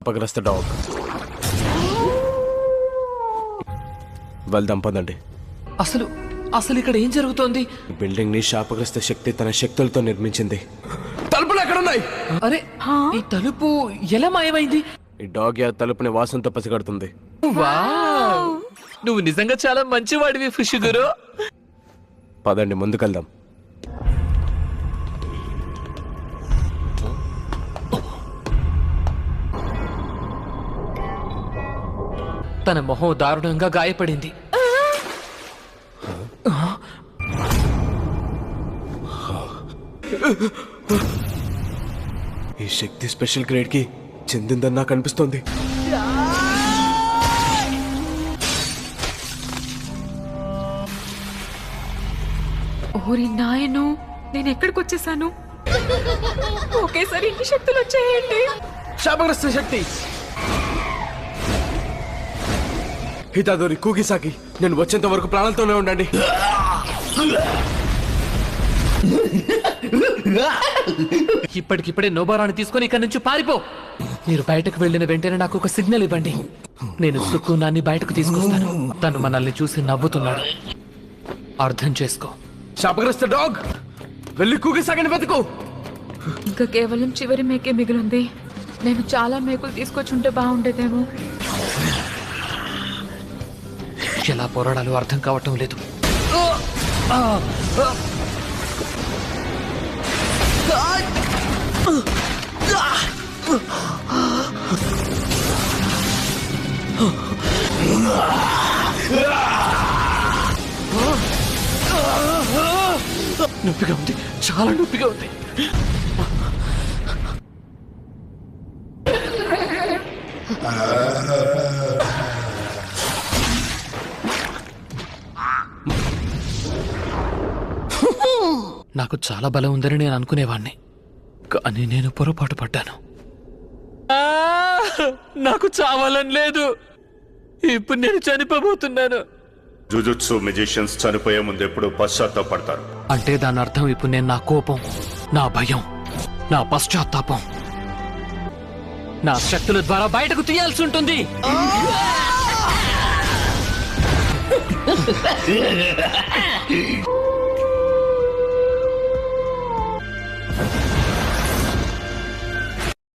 పగరస్త dog. వెళ్దాం పదండి. అసలు అసలు ఇక్కడ ఏం జరుగుతోంది? బిల్డింగ్ ని శాపగ్రస్త శక్తి తన శక్తులతో నిర్మించింది. తలుపులు ఎక్కడున్నాయి? అరే, ఈ తలుపు ఎలా మాయమైంది? ఈ డాగ్ ఆ తలుపుని వాసనతో పసిగడుతుంది. వావ్! నువ్వు నిజంగా చాలా మంచివాడివి ఫిష్ గురు. పదండి ముందుకెళ్దాం. తన మొహం దారుణంగా గాయపడింది. ఈ శక్తి స్పెషల్ గ్రేడ్ కి చెందిందని నాకు అనిపిస్తోంది. ఓరి నాయను, నేను ఎక్కడికి వచ్చేసాను? ఒకేసారి ఇన్ని శక్తులు వచ్చాయండి. శాపగ్రస్త శక్తి హితాదోరి కూగిసాకి, నేను వచ్చేంత వరకు ప్రాణాలతోనే ఉండండి. ఇప్పటికిప్పుడే నోబారాన్ని తీసుకొని ఇక్కడి నుంచి పారిపో. మీరు బయటకు వెళ్ళిన వెంటనే నాకు ఒక సిగ్నల్ ఇవ్వండి. నేను సుకునాన్ని బయటకు తీసుకొస్తాను. తను మనల్ని చూసి నవ్వుతున్నాడు. అర్థం చేసుకో. శాపగ్రస్త డాగ్, వెళ్ళి కూగిసాకిని వెతుకు. ఇంకా కేవలం చివరి మేకే మిగిలింది. నేను చాలా మేకులు తీసుకొచ్చుంటే బాగుండేదేమో. ఎలా పోరాడాలో అర్థం కావటం లేదు. నొప్పిగా ఉంది, చాలా నొప్పిగా ఉంది. నాకు చాలా బలం ఉందని నేను అనుకునేవాణ్ణి, కానీ నేను పొరపాటు పడ్డాను. నాకు చావాలని లేదు. ఇప్పుడు నేను చనిపోబోతున్నాను. జుజుట్సు మెజిషియన్స్ చనిపోయే ముందు ఎప్పుడు పశ్చాత్తాపడతారు. అంటే దాని అర్థం ఇప్పుడు నేను నా కోపం, నా భయం, నా పశ్చాత్తాపం నా శక్తుల ద్వారా బయటకు తీయాల్సి ఉంటుంది.